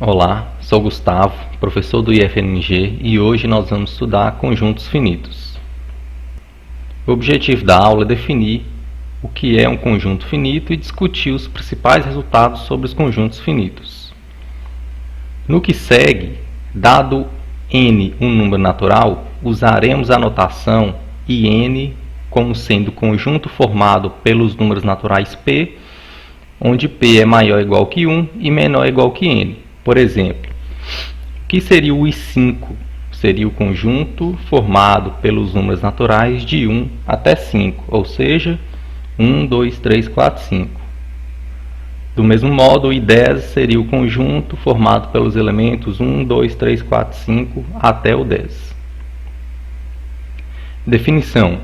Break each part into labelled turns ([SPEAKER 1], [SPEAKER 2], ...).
[SPEAKER 1] Olá, sou Gustavo, professor do IFMG, e hoje nós vamos estudar conjuntos finitos. O objetivo da aula é definir o que é um conjunto finito e discutir os principais resultados sobre os conjuntos finitos. No que segue, dado n um número natural, usaremos a notação IN como sendo o conjunto formado pelos números naturais P, onde P é maior ou igual que 1 e menor ou igual que n. Por exemplo, o que seria o I5? Seria o conjunto formado pelos números naturais de 1 até 5, ou seja, 1, 2, 3, 4, 5. Do mesmo modo, o I10 seria o conjunto formado pelos elementos 1, 2, 3, 4, 5 até o 10. Definição: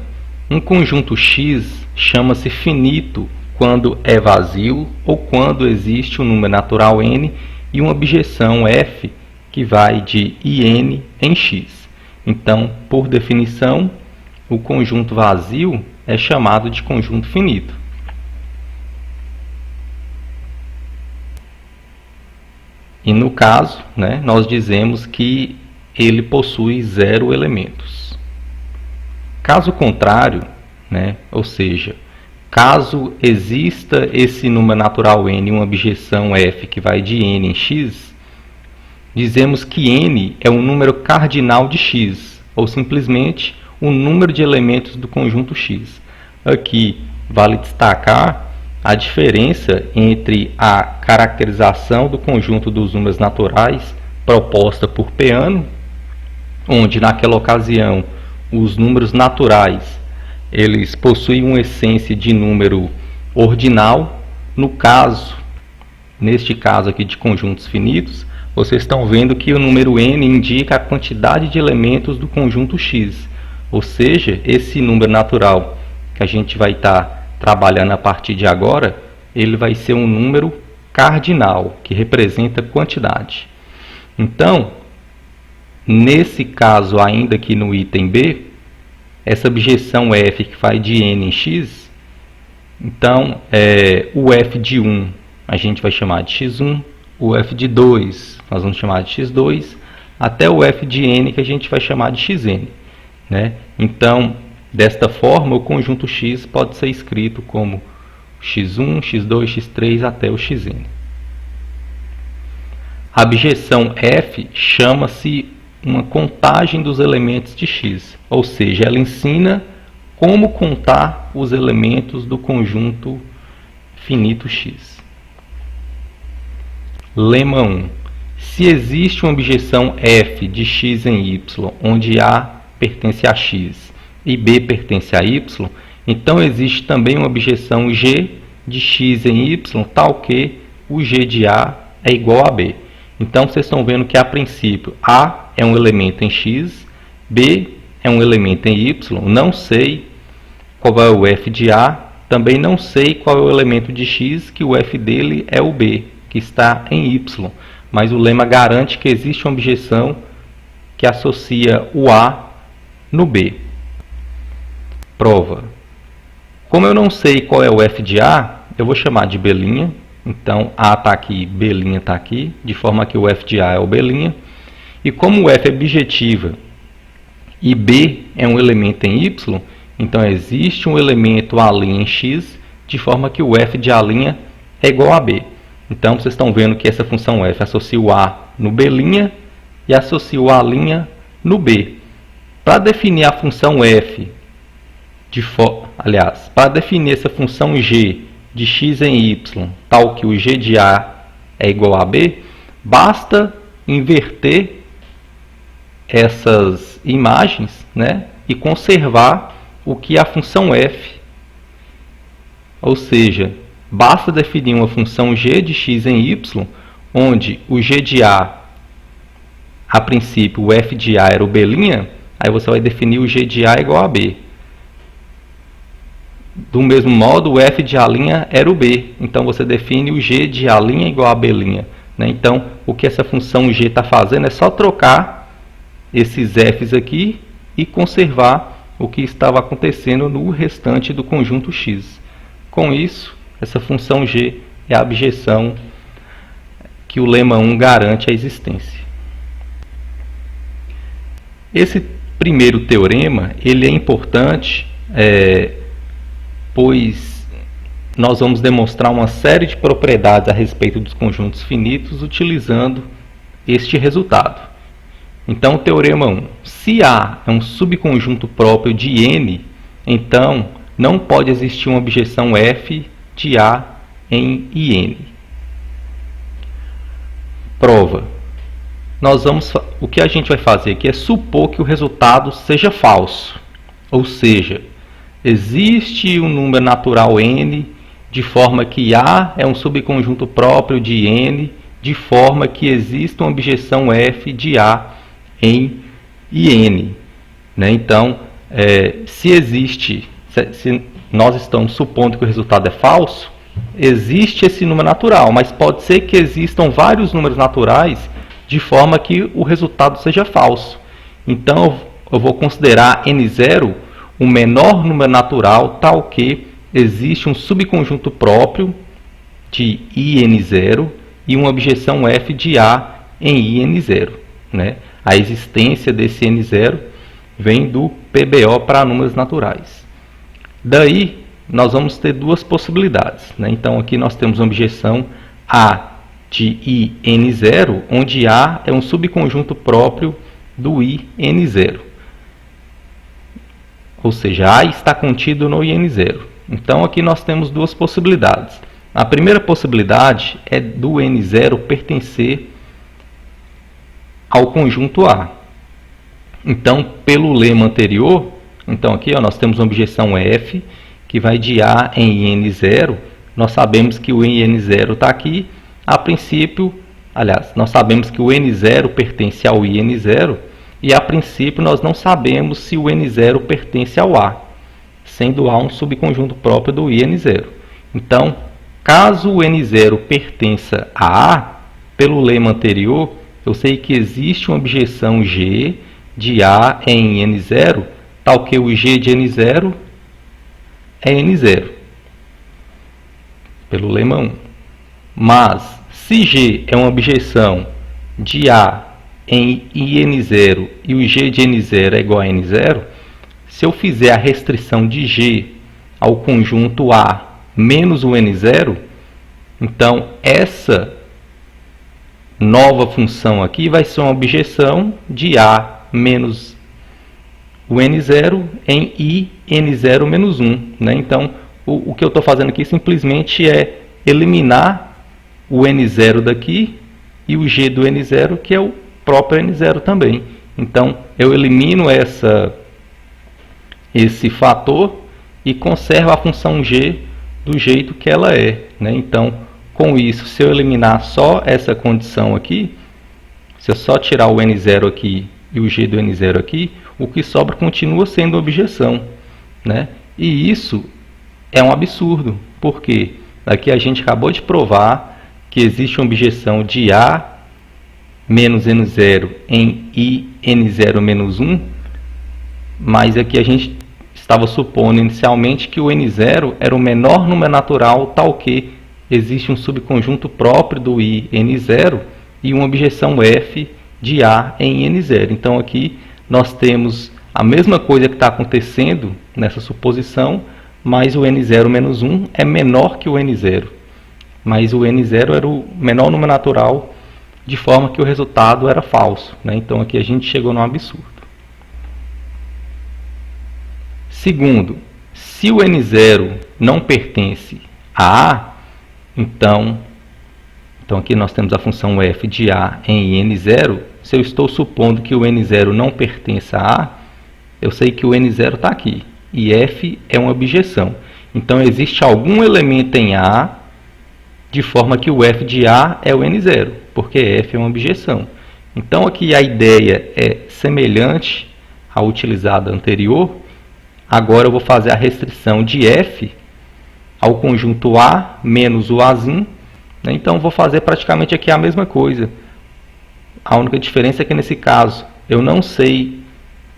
[SPEAKER 1] um conjunto X chama-se finito quando é vazio ou quando existe um número natural n e uma objeção f que vai de IN em X. Então, por definição, o conjunto vazio é chamado de conjunto finito. E no caso, nós dizemos que ele possui 0 elementos. Caso contrário, ou seja, caso exista esse número natural n e uma objeção f que vai de n em x, dizemos que n é um número cardinal de x, ou simplesmente o número de elementos do conjunto x. Aqui vale destacar a diferença entre a caracterização do conjunto dos números naturais proposta por Peano, onde naquela ocasião os números naturais eles possuem uma essência de número ordinal. Neste caso aqui de conjuntos finitos, vocês estão vendo que o número n indica a quantidade de elementos do conjunto x, ou seja, esse número natural que a gente vai estar trabalhando a partir de agora, ele vai ser um número cardinal, que representa quantidade. Então, nesse caso ainda aqui no item B, essa objeção f que vai de n em x, então o f de 1 a gente vai chamar de x1, o f de 2 nós vamos chamar de x2, até o f de n que a gente vai chamar de xn. Então, desta forma, o conjunto x pode ser escrito como x1, x2, x3 até o xn. A objeção f chama-se uma contagem dos elementos de x, ou seja, ela ensina como contar os elementos do conjunto finito x. Lema 1. Se existe uma objeção f de x em y, onde A pertence a x e B pertence a y, então existe também uma objeção g de x em y, tal que o g de A é igual a B. Então, vocês estão vendo que, a princípio, A é um elemento em x, B é um elemento em y, não sei qual é o f de A, também não sei qual é o elemento de x, que o f dele é o B, que está em y, mas o lema garante que existe uma objeção que associa o A no B. Prova. Como eu não sei qual é o f de A, eu vou chamar de B'. Então, A está aqui, B' está aqui, de forma que o f de A é o B'. E como o f é bijetiva e B é um elemento em Y, então existe um elemento A' em X, de forma que o f de A' é igual a B. Então, vocês estão vendo que essa função f associa o A no B' e associa o A' no B. Para definir a função f, para definir essa função g de x em y, tal que o g de A é igual a B, basta inverter essas imagens, e conservar o que é a função f. Ou seja, basta definir uma função g de x em y, onde o g de a princípio, o f de A era o B', aí você vai definir o g de A igual a B. Do mesmo modo, o f de A' era o B, então você define o g de A' igual a B'. Então, o que essa função g está fazendo é só trocar esses f's aqui e conservar o que estava acontecendo no restante do conjunto x. Com isso, essa função g é a objeção que o lema 1 garante a existência. Esse primeiro teorema ele é importante, pois nós vamos demonstrar uma série de propriedades a respeito dos conjuntos finitos utilizando este resultado. Então, o teorema 1. Se A é um subconjunto próprio de N, então não pode existir uma objeção F de A em IN. Prova. O que a gente vai fazer aqui é supor que o resultado seja falso. Ou seja, existe um número natural N, de forma que A é um subconjunto próprio de N, de forma que exista uma objeção F de A em IN. Então, se nós estamos supondo que o resultado é falso, existe esse número natural, mas pode ser que existam vários números naturais de forma que o resultado seja falso. Então, eu vou considerar N0 o menor número natural, tal que existe um subconjunto próprio de IN0 e uma objeção F de A em IN0. A existência desse N0 vem do PBO para números naturais. Daí, nós vamos ter duas possibilidades. Então, aqui nós temos uma objeção A de IN0, onde A é um subconjunto próprio do IN0. Ou seja, A está contido no IN0. Então, aqui nós temos duas possibilidades. A primeira possibilidade é do N0 pertencer ao conjunto A. Então, pelo lema anterior, aqui nós temos uma objeção F, que vai de A em IN0. Nós sabemos que o IN0 está aqui. A princípio, nós sabemos que o N0 pertence ao IN0, e a princípio nós não sabemos se o N0 pertence ao A, sendo A um subconjunto próprio do IN0. Então, caso o N0 pertença a A, pelo lema anterior, eu sei que existe uma objeção G de A em N0, tal que o G de N0 é N0, pelo lema 1. Mas, se G é uma objeção de A em IN0 e o G de N0 é igual a N0, se eu fizer a restrição de G ao conjunto A menos o N0, então essa nova função aqui vai ser uma objeção de A menos o N0 em IN0 menos 1. Então, o que eu estou fazendo aqui simplesmente é eliminar o N0 daqui e o G do N0, que é o próprio N0 também. Então, eu elimino esse fator e conservo a função G do jeito que ela é. Então, com isso, se eu eliminar só essa condição aqui, se eu só tirar o N0 aqui e o G do N0 aqui, o que sobra continua sendo objeção. E isso é um absurdo, porque aqui a gente acabou de provar que existe uma objeção de A menos N0 em IN0 menos 1, mas aqui a gente estava supondo inicialmente que o N0 era o menor número natural, tal que existe um subconjunto próprio do IN0 e uma objeção F de A em N0. Então aqui nós temos a mesma coisa que está acontecendo nessa suposição, mas o N0 menos 1 é menor que o N0. Mas o N0 era o menor número natural, de forma que o resultado era falso. Então aqui a gente chegou num absurdo. Segundo, se o N0 não pertence a A, então aqui nós temos a função F de A em N0. Se eu estou supondo que o N0 não pertence a A, eu sei que o N0 está aqui. E F é uma objeção. Então existe algum elemento em A, de forma que o F de A é o N0, porque F é uma objeção. Então aqui a ideia é semelhante à utilizada anterior. Agora eu vou fazer a restrição de F ao conjunto A menos o Azinho. Então vou fazer praticamente aqui a mesma coisa. A única diferença é que nesse caso eu não sei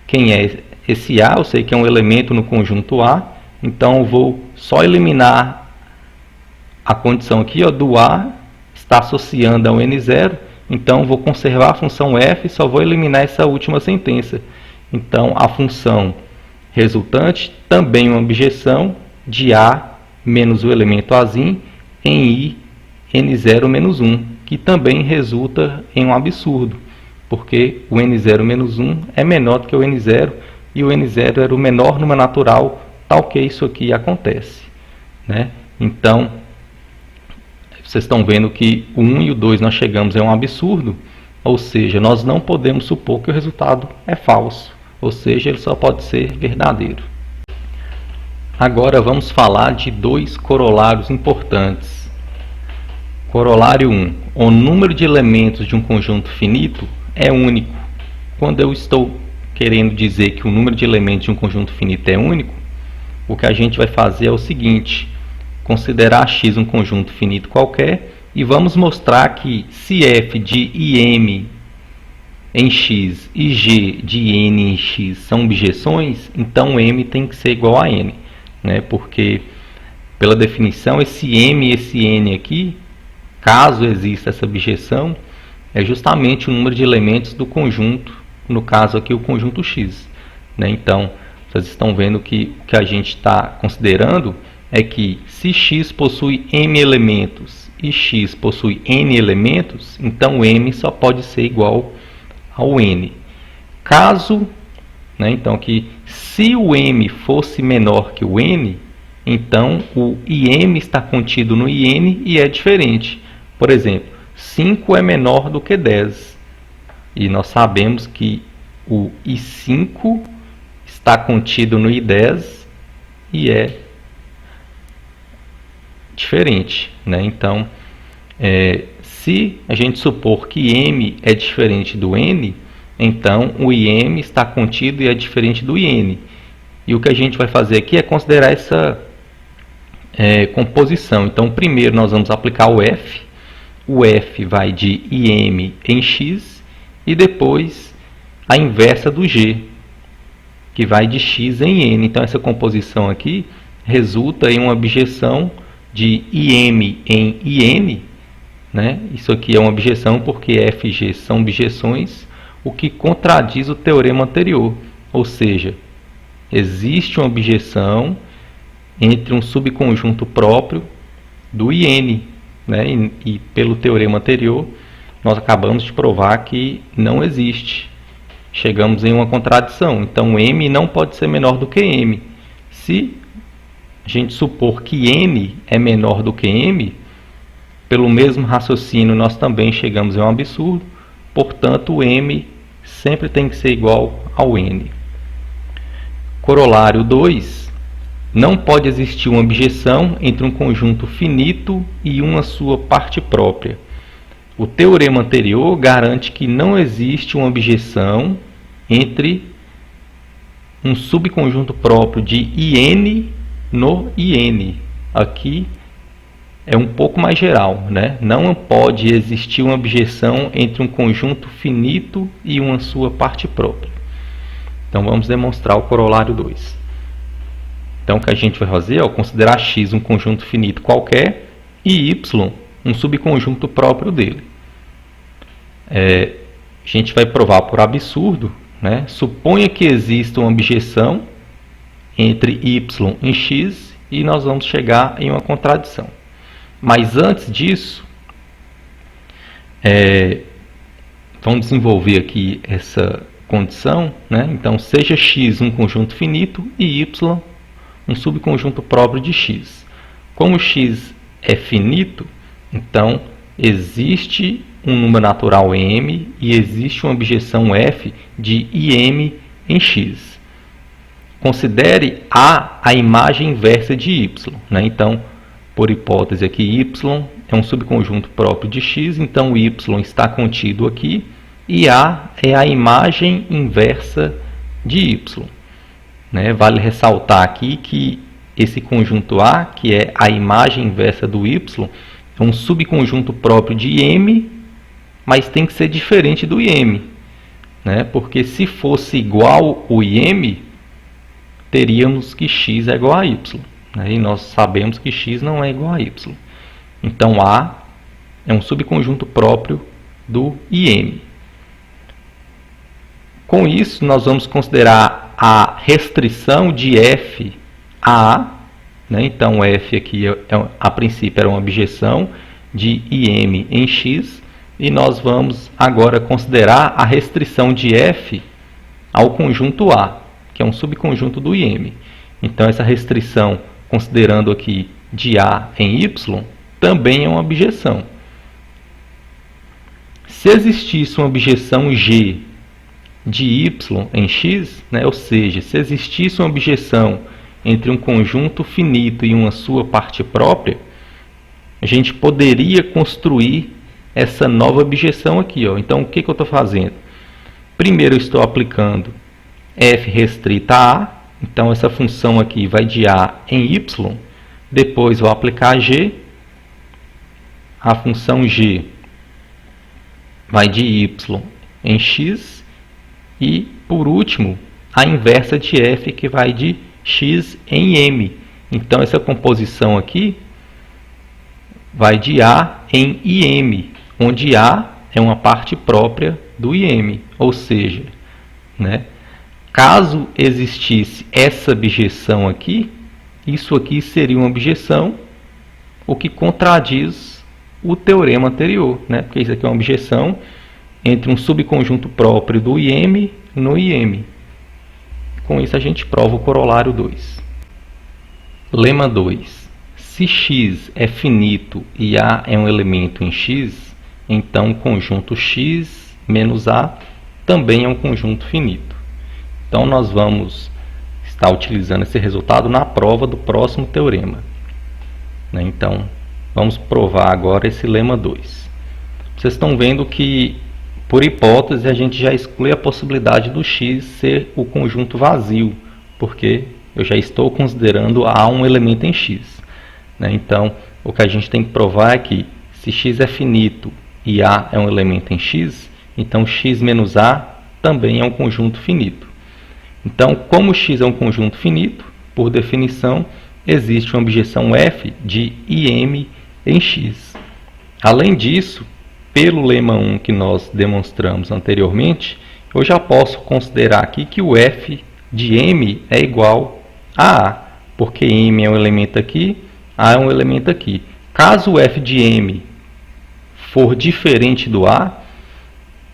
[SPEAKER 1] quem é esse A, eu sei que é um elemento no conjunto A. Então eu vou só eliminar a condição aqui do A está associando ao n0, então vou conservar a função f e só vou eliminar essa última sentença. Então a função resultante também é uma objeção de a menos o elemento azinho em i n0 menos 1, que também resulta em um absurdo, porque o n0 menos 1 é menor do que o n0 e o n0 era o menor número natural, tal que isso aqui acontece, né? Então, vocês estão vendo que o 1 e o 2 nós chegamos em um absurdo, ou seja, nós não podemos supor que o resultado é falso, ou seja, ele só pode ser verdadeiro. Agora vamos falar de dois corolários importantes. Corolário 1. O número de elementos de um conjunto finito é único. Quando eu estou querendo dizer que o número de elementos de um conjunto finito é único, o que a gente vai fazer é o seguinte: considerar x um conjunto finito qualquer e vamos mostrar que se f de im em x e g de n em x são objeções, então m tem que ser igual a n, né? Porque, pela definição, esse m e esse n aqui, caso exista essa objeção, é justamente o número de elementos do conjunto, no caso aqui o conjunto x, né? Então, vocês estão vendo que o que a gente está considerando é que se x possui m elementos e x possui n elementos, então m só pode ser igual ao n. Caso, né, então que se o m fosse menor que o n, então o im está contido no in e é diferente. Por exemplo, 5 é menor do que 10. E nós sabemos que o i5 está contido no i10 e é diferente, né? Então, se a gente supor que m é diferente do n, então o im está contido e é diferente do in. E o que a gente vai fazer aqui é considerar essa composição. Então, primeiro nós vamos aplicar o f. O f vai de im em x e depois a inversa do g, que vai de x em n. Então, essa composição aqui resulta em uma objeção de im em in, né? Isso aqui é uma objeção porque f e g são objeções, o que contradiz o teorema anterior. Ou seja, existe uma objeção entre um subconjunto próprio do in, né? E pelo teorema anterior, nós acabamos de provar que não existe. Chegamos em uma contradição. Então, m não pode ser menor do que m. Se a gente supor que n é menor do que m, pelo mesmo raciocínio nós também chegamos em um absurdo, portanto o m sempre tem que ser igual ao n. Corolário 2. Não pode existir uma objeção entre um conjunto finito e uma sua parte própria. O teorema anterior garante que não existe uma objeção entre um subconjunto próprio de in no in. Aqui é um pouco mais geral, né? Não pode existir uma objeção entre um conjunto finito e uma sua parte própria. Então vamos demonstrar o corolário 2. Então o que a gente vai fazer é considerar x um conjunto finito qualquer e y um subconjunto próprio dele. A gente vai provar por absurdo, né? Suponha que exista uma objeção entre y e x e nós vamos chegar em uma contradição. Mas antes disso, vamos desenvolver aqui essa condição, né? Então, seja x um conjunto finito e y um subconjunto próprio de x. Como x é finito, então existe um número natural m e existe uma objeção f de im em x. Considere a imagem inversa de y, né? Então, por hipótese aqui, y é um subconjunto próprio de x, então y está contido aqui, e a é a imagem inversa de y, né? Vale ressaltar aqui que esse conjunto A, que é a imagem inversa do y, é um subconjunto próprio de m, mas tem que ser diferente do im, né? Porque se fosse igual o im, teríamos que x é igual a y, né? E nós sabemos que x não é igual a y. Então A é um subconjunto próprio do IM. Com isso, nós vamos considerar a restrição de f a A, né? Então, f aqui, a princípio, era uma objeção de IM em x, e nós vamos agora considerar a restrição de f ao conjunto A, que é um subconjunto do IM. Então, essa restrição, considerando aqui de A em y, também é uma objeção. Se existisse uma objeção G de y em x, né, ou seja, se existisse uma objeção entre um conjunto finito e uma sua parte própria, a gente poderia construir essa nova objeção aqui. Então, o que eu estou fazendo? Primeiro, eu estou aplicando f restrita a A. Então, essa função aqui vai de A em y. Depois, vou aplicar g. A função g vai de y em x. E, por último, a inversa de f, que vai de x em m. Então, essa composição aqui vai de A em IM, onde A é uma parte própria do IM. Ou seja, né, caso existisse essa objeção aqui, isso aqui seria uma objeção, o que contradiz o teorema anterior, né, porque isso aqui é uma objeção entre um subconjunto próprio do IM no IM. Com isso, a gente prova o corolário 2. Lema 2. Se x é finito e A é um elemento em x, então o conjunto x menos A também é um conjunto finito. Então, nós vamos estar utilizando esse resultado na prova do próximo teorema. Então, vamos provar agora esse lema 2. Vocês estão vendo que, por hipótese, a gente já exclui a possibilidade do x ser o conjunto vazio, porque eu já estou considerando A um elemento em x. Então, o que a gente tem que provar é que, se x é finito e A é um elemento em x, então x menos A também é um conjunto finito. Então, como x é um conjunto finito, por definição, existe uma objeção f de IM em x. Além disso, pelo lema 1 que nós demonstramos anteriormente, eu já posso considerar aqui que o f de m é igual a A, porque m é um elemento aqui, A é um elemento aqui. Caso o f de m for diferente do A,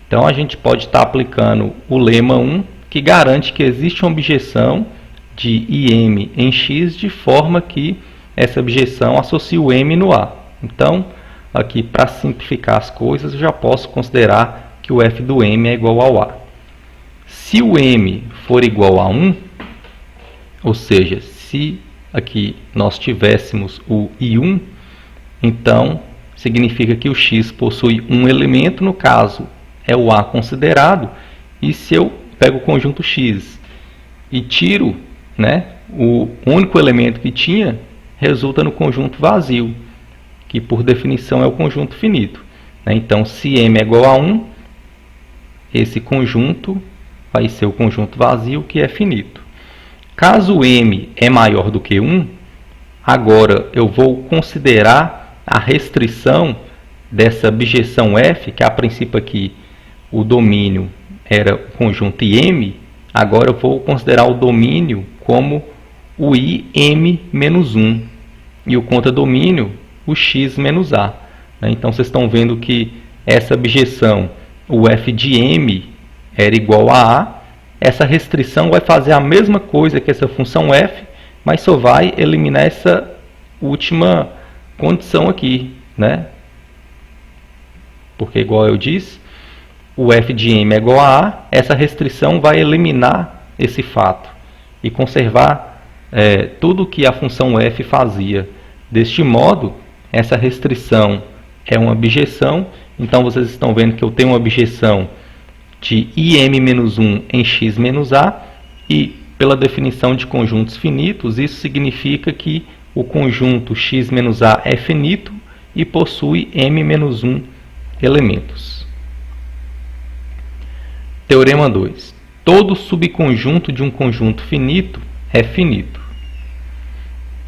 [SPEAKER 1] então a gente pode estar aplicando o lema 1, que garante que existe uma objeção de IM em x, de forma que essa objeção associe o m no A. Então, aqui, para simplificar as coisas, eu já posso considerar que o f do m é igual ao A. Se o m for igual a 1, ou seja, se aqui nós tivéssemos o I1, então significa que o x possui um elemento, no caso é o A considerado, e se eu pego o conjunto x e tiro, né, o único elemento que tinha, resulta no conjunto vazio, que por definição é o conjunto finito. Então, se m é igual a 1, esse conjunto vai ser o conjunto vazio, que é finito. Caso m é maior do que 1, agora eu vou considerar a restrição dessa objeção f, que a princípio aqui o domínio era o conjunto IM, agora eu vou considerar o domínio como o IM menos 1 e o contradomínio o x menos A. Então, vocês estão vendo que essa objeção, o f de m era igual a A, essa restrição vai fazer a mesma coisa que essa função f, mas só vai eliminar essa última condição aqui, né? Porque, igual eu disse, o f de m é igual a A, essa restrição vai eliminar esse fato e conservar tudo que a função f fazia. Deste modo, essa restrição é uma objeção, então vocês estão vendo que eu tenho uma objeção de IM menos 1 em x menos A, e pela definição de conjuntos finitos, isso significa que o conjunto x menos A é finito e possui m menos 1 elementos. Teorema 2. Todo subconjunto de um conjunto finito é finito.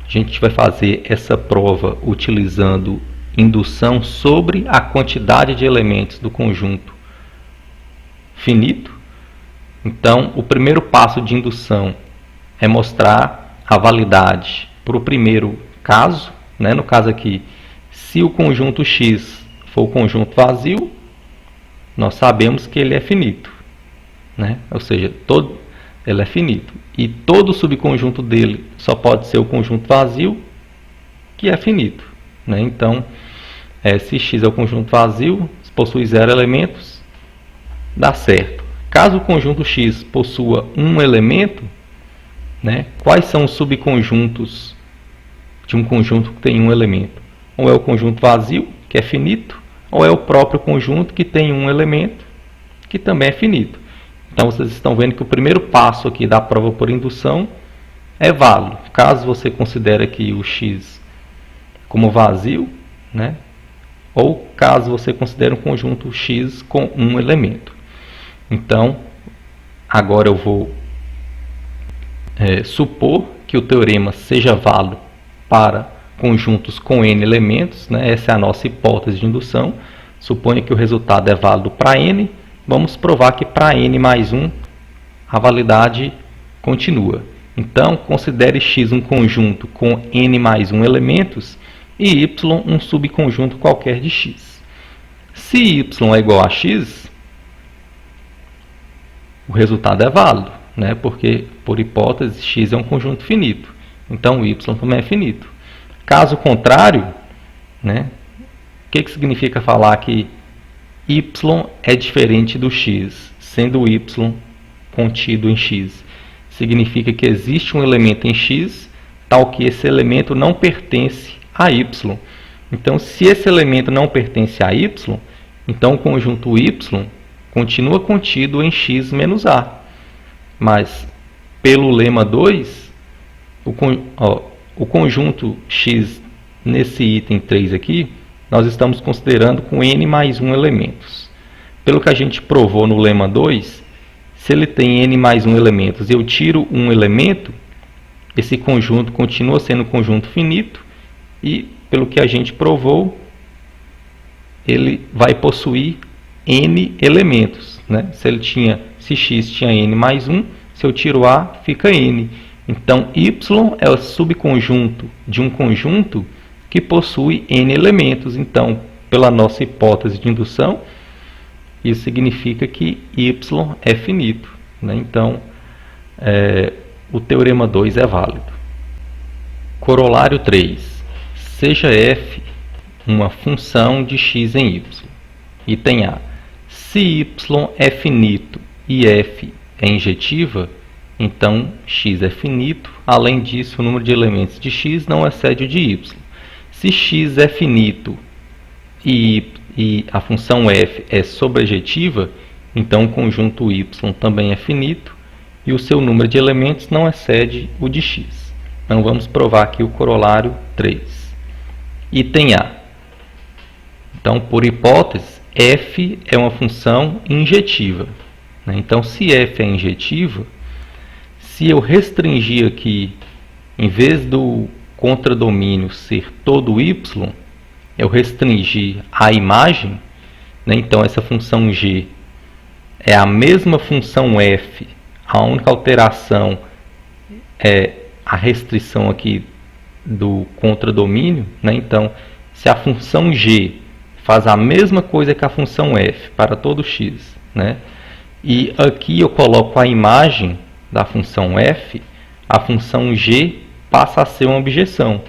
[SPEAKER 1] A gente vai fazer essa prova utilizando indução sobre a quantidade de elementos do conjunto finito. Então, o primeiro passo de indução é mostrar a validade para o primeiro caso, né? No caso aqui, se o conjunto X for o conjunto vazio, nós sabemos que ele é finito, né? Ou seja, ele é finito. E todo subconjunto dele só pode ser o conjunto vazio, que é finito, né? Então, se X é o conjunto vazio, possui 0 elementos, dá certo. Caso o conjunto X possua um elemento, né? Quais são os subconjuntos de um conjunto que tem um elemento? Ou é o conjunto vazio, que é finito, ou é o próprio conjunto que tem um elemento, que também é finito. Então, vocês estão vendo que o primeiro passo aqui da prova por indução é válido. Caso você considere aqui o X como vazio, né? Ou caso você considere um conjunto X com um elemento. Então, agora eu vou supor que o teorema seja válido para conjuntos com n elementos, né? Essa é a nossa hipótese de indução. Suponha que o resultado é válido para n. Vamos provar que para n mais 1 a validade continua. Então, considere X um conjunto com n mais 1 elementos e y um subconjunto qualquer de X. Se y é igual a X, o resultado é válido, né? Porque, por hipótese, X é um conjunto finito. Então, y também é finito. Caso contrário, né? O que significa falar que y é diferente do x, sendo o y contido em x? Significa que existe um elemento em x, tal que esse elemento não pertence a y. Então, se esse elemento não pertence a y, então o conjunto y continua contido em x menos a. Mas, pelo lema 2, o conjunto x nesse item 3 aqui, nós estamos considerando com n mais 1 elementos. Pelo que a gente provou no lema 2, se ele tem n mais 1 elementos e eu tiro um elemento, esse conjunto continua sendo um conjunto finito e, pelo que a gente provou, ele vai possuir n elementos, né? Se x tinha n mais 1, se eu tiro a, fica n. Então, y é o subconjunto de um conjunto que possui n elementos. Então, pela nossa hipótese de indução, isso significa que y é finito, né? Então, o teorema 2 é válido. Corolário 3. Seja f uma função de x em y. Item A. Se y é finito e f é injetiva, então x é finito. Além disso, o número de elementos de x não excede o de y. Se x é finito e a função f é sobrejetiva, então o conjunto y também é finito e o seu número de elementos não excede o de x. Então vamos provar aqui o corolário 3. Item A. Então, por hipótese, f é uma função injetiva, né? Então, se f é injetiva, se eu restringir aqui, em vez do contradomínio ser todo y, eu restringir a imagem, né? Então essa função g é a mesma função f, a única alteração é a restrição aqui do contradomínio, né? Então, se a função g faz a mesma coisa que a função f para todo x, né? E aqui eu coloco a imagem da função f, a função g passa a ser uma objeção.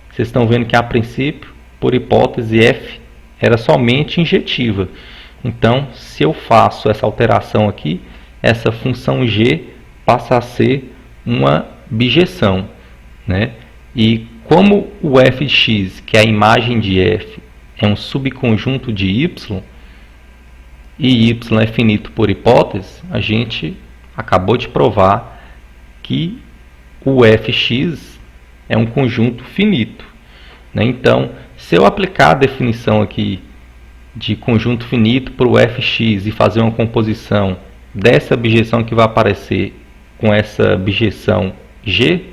[SPEAKER 1] Vocês estão vendo que a princípio, por hipótese, f era somente injetiva. Então, se eu faço essa alteração aqui, essa função g passa a ser uma bijeção, né? E como o f de x, que é a imagem de f, é um subconjunto de y, e y é finito por hipótese, a gente acabou de provar que o fx é um conjunto finito, né? Então, se eu aplicar a definição aqui de conjunto finito para o fx e fazer uma composição dessa bijeção que vai aparecer com essa bijeção g,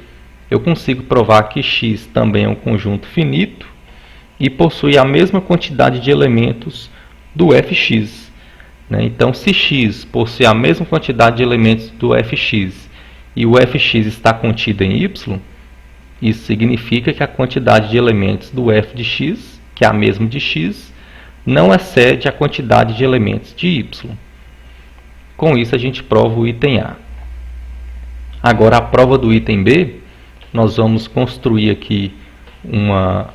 [SPEAKER 1] eu consigo provar que x também é um conjunto finito e possui a mesma quantidade de elementos do fx. Então, se x possui a mesma quantidade de elementos do fx e o fx está contido em y, isso significa que a quantidade de elementos do f de x, que é a mesma de x, não excede a quantidade de elementos de y. Com isso, a gente prova o item A. Agora, a prova do item B, nós vamos construir aqui uma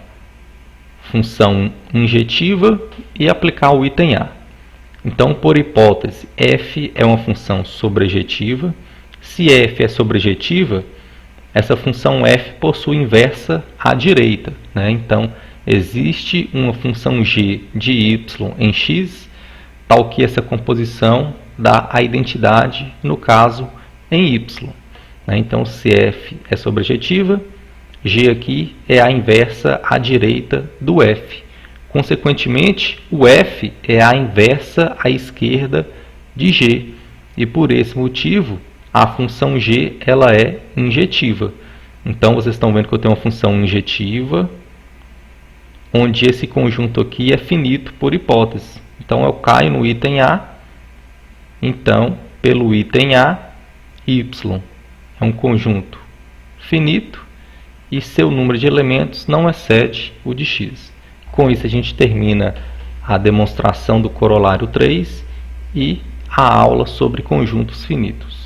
[SPEAKER 1] função injetiva e aplicar o item A. Então, por hipótese, f é uma função sobrejetiva. Se f é sobrejetiva, essa função f possui inversa à direita. Então, existe uma função g de y em x, tal que essa composição dá a identidade, no caso, em y. Então, se f é sobrejetiva, g aqui é a inversa à direita do f. Consequentemente, o f é a inversa à esquerda de g. E por esse motivo, a função g ela é injetiva. Então, vocês estão vendo que eu tenho uma função injetiva, onde esse conjunto aqui é finito por hipótese. Então, eu caio no item A. Então, pelo item A, y é um conjunto finito e seu número de elementos não excede o de x. Com isso, a gente termina a demonstração do corolário 3 e a aula sobre conjuntos finitos.